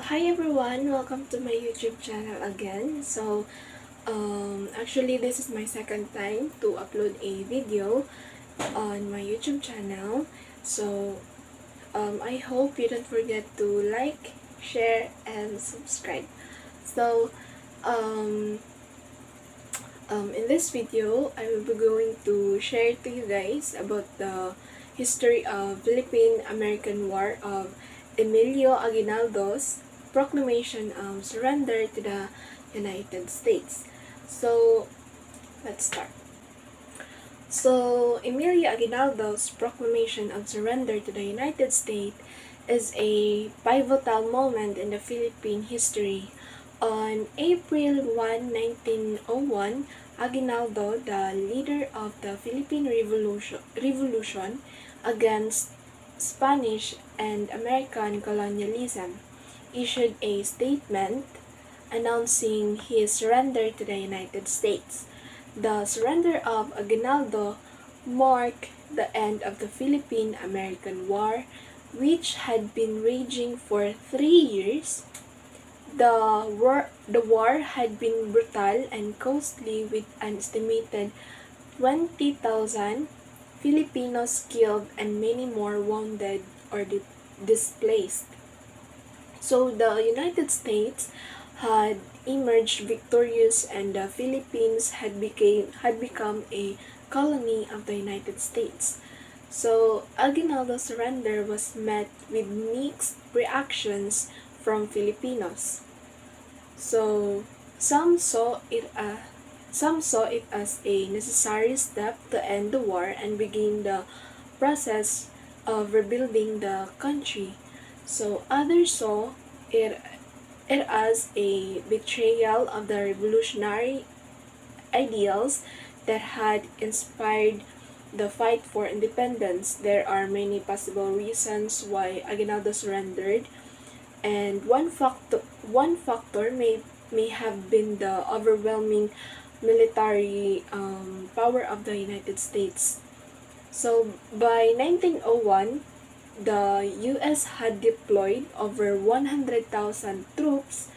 Hi everyone, welcome to my YouTube channel again. Actually this is my second time to upload a video on my YouTube channel. I hope you don't forget to like, share, and subscribe. So, um, in this video, I will be going to share to you guys about the history of Philippine-American War of Emilio Aguinaldo's proclamation of surrender to the United States. So, let's start. So, Emilio Aguinaldo's proclamation of surrender to the United States is a pivotal moment in the Philippine history. On April 1, 1901, Aguinaldo, the leader of the Philippine Revolution against Spanish and American colonialism, issued a statement announcing his surrender to the United States. The surrender of Aguinaldo marked the end of the Philippine-American War, which had been raging for 3 years. The war had been brutal and costly, with an estimated 20,000 Filipinos killed and many more wounded or displaced. So the United States had emerged victorious, and the Philippines had become a colony of the United States. So Aguinaldo's surrender was met with mixed reactions from Filipinos. So some saw it as a necessary step to end the war and begin the process of rebuilding the country. So others saw it, it as a betrayal of the revolutionary ideals that had inspired the fight for independence. There are many possible reasons why Aguinaldo surrendered, and one factor may have been the overwhelming military power of the United States. So by 1901, the U.S. had deployed over 100,000 troops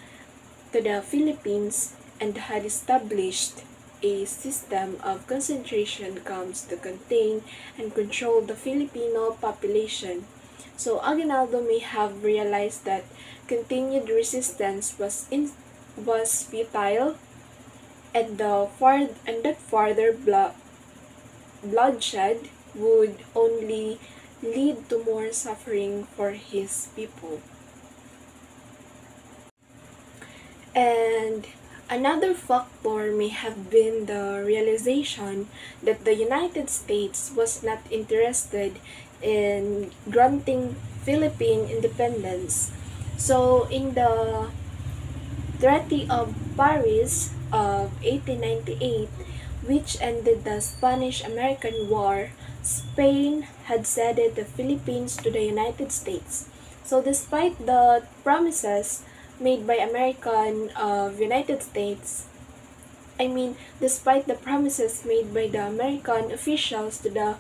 to the Philippines and had established a system of concentration camps to contain and control the Filipino population. So Aguinaldo may have realized that continued resistance was futile, and that further bloodshed would only lead to more suffering for his people. And another factor may have been the realization that the United States was not interested in granting Philippine independence. So in the Treaty of Paris of 1898, which ended the Spanish-American War, Spain had ceded the Philippines to the United States. So despite the promises made by despite the promises made by the American officials to the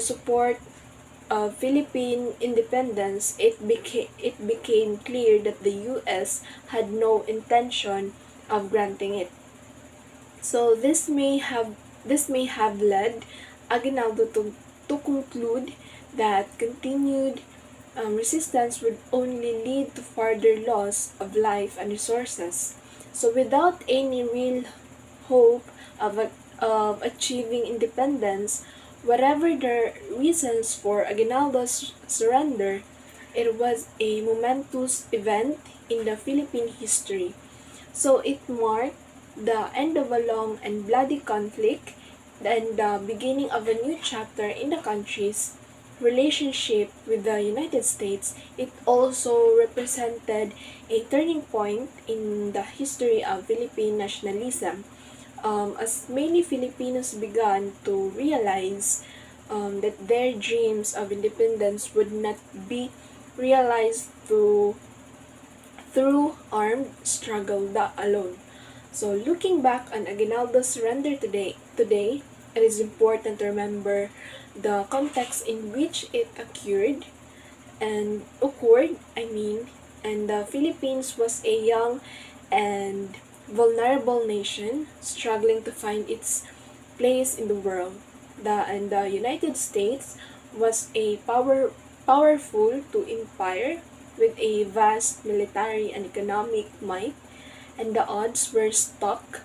support of Philippine independence, it became clear that the U.S. had no intention of granting it. So this may have led Aguinaldo to conclude that continued resistance would only lead to further loss of life and resources. So without any real hope of achieving independence, whatever the reasons for Aguinaldo's surrender, it was a momentous event in the Philippine history. So it marked the end of a long and bloody conflict and the beginning of a new chapter in the country's relationship with the United States. It also represented a turning point in the history of Philippine nationalism, as many Filipinos began to realize that their dreams of independence would not be realized through armed struggle alone. So looking back on Aguinaldo's surrender today, it is important to remember the context in which it occurred. and the Philippines was a young and vulnerable nation struggling to find its place in the world. The United States was a powerful to empire with a vast military and economic might, and the odds were stacked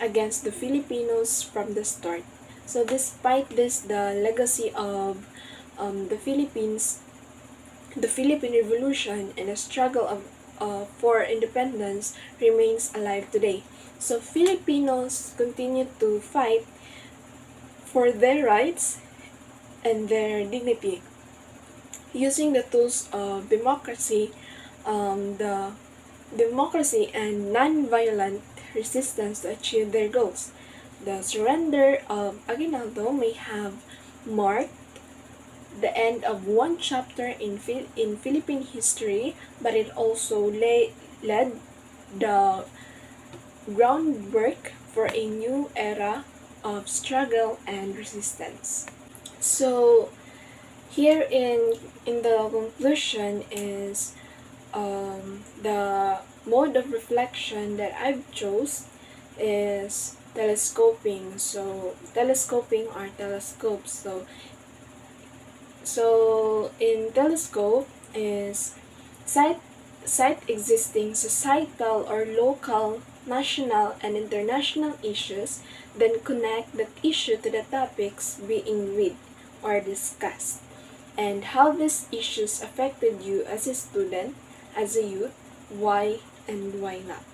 against the Filipinos from the start. So despite this, the legacy of the Philippines, the Philippine Revolution, and the struggle for independence remains alive today. So Filipinos continue to fight for their rights and their dignity, using the tools of the democracy and non-violent resistance to achieve their goals. The surrender of Aguinaldo may have marked the end of one chapter in Philippine history, but it also led the groundwork for a new era of struggle and resistance. So here in the conclusion is the mode of reflection that I've chose is telescoping. So telescoping are telescopes. So in telescope is cite existing societal or local, national, and international issues, then connect that issue to the topics being read or discussed, and how these issues affected you as a student, as a youth, why and why not.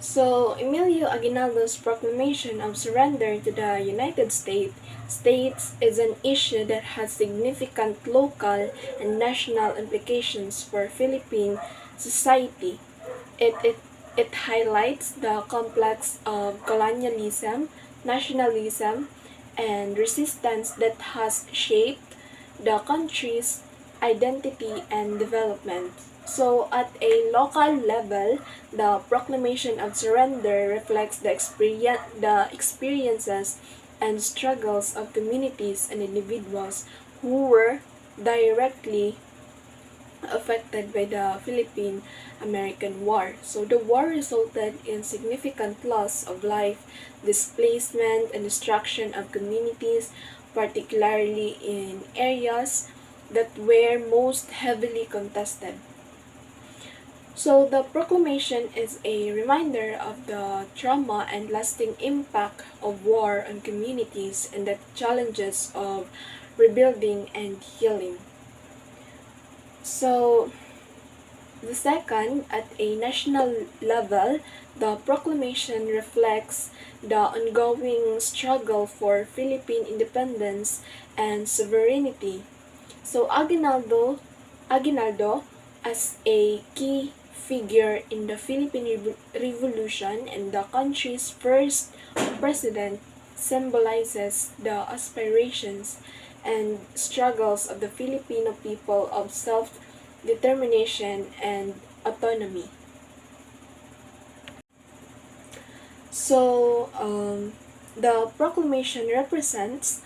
So, Emilio Aguinaldo's proclamation of surrender to the United States is an issue that has significant local and national implications for Philippine society. It highlights the complex of colonialism, nationalism, and resistance that has shaped the country's identity and development. So, at a local level, the proclamation of surrender reflects the experiences and struggles of communities and individuals who were directly affected by the Philippine-American War. So the war resulted in significant loss of life, displacement, and destruction of communities, particularly in areas that were most heavily contested. So the proclamation is a reminder of the trauma and lasting impact of war on communities and the challenges of rebuilding and healing. So the second, at a national level, the proclamation reflects the ongoing struggle for Philippine independence and sovereignty. So Aguinaldo as a key figure in the Philippine Revolution and the country's first president symbolizes the aspirations and struggles of the Filipino people of self-determination and autonomy. So, the proclamation represents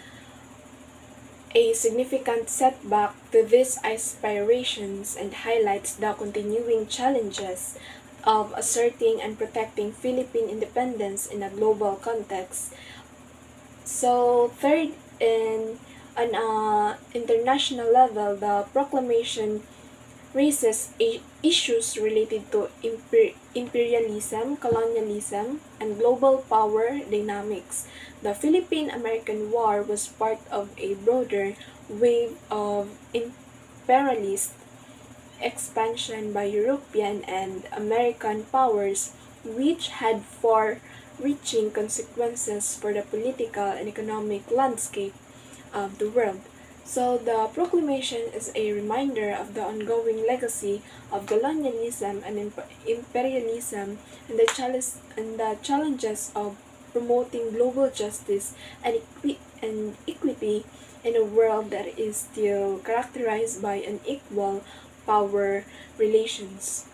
a significant setback to these aspirations and highlights the continuing challenges of asserting and protecting Philippine independence in a global context. So, third, in on an international level, the proclamation raises issues related to imperialism, colonialism, and global power dynamics. The Philippine-American War was part of a broader wave of imperialist expansion by European and American powers, which had far-reaching consequences for the political and economic landscape of the world. So the proclamation is a reminder of the ongoing legacy of colonialism and imperialism and the challenges of promoting global justice and equity in a world that is still characterized by unequal power relations.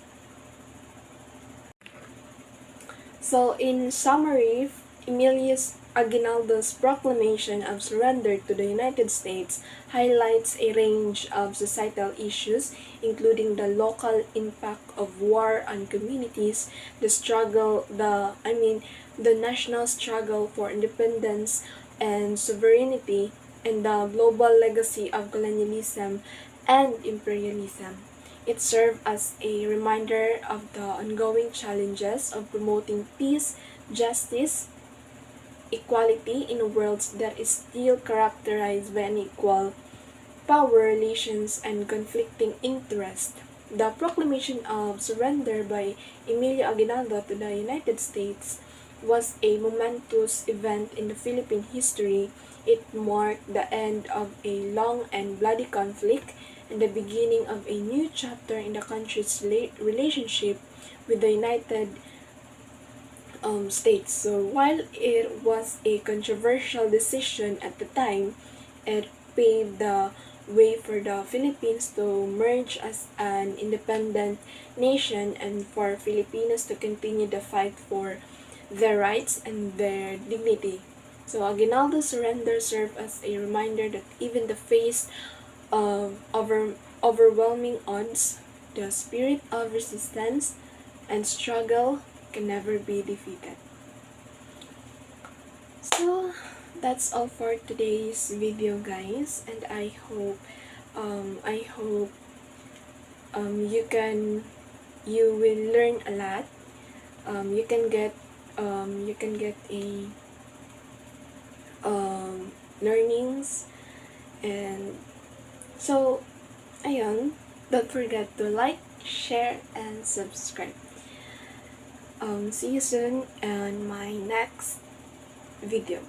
So in summary, Emilio's Aguinaldo's proclamation of surrender to the United States highlights a range of societal issues, including the local impact of war on communities, the national struggle for independence and sovereignty, and the global legacy of colonialism and imperialism. It served as a reminder of the ongoing challenges of promoting peace, justice, equality in a world that is still characterized by unequal power relations and conflicting interests. The proclamation of surrender by Emilio Aguinaldo to the United States was a momentous event in the Philippine history. It marked the end of a long and bloody conflict and the beginning of a new chapter in the country's relationship with the United States. So while it was a controversial decision at the time, it paved the way for the Philippines to merge as an independent nation and for Filipinos to continue the fight for their rights and their dignity. So Aguinaldo's surrender served as a reminder that even in the face of overwhelming odds, the spirit of resistance and struggle can never be defeated. So that's all for today's video, guys, and I hope you will learn a lot. You can get a learnings, and so ayun, don't forget to like, share, and subscribe. See you soon on my next video.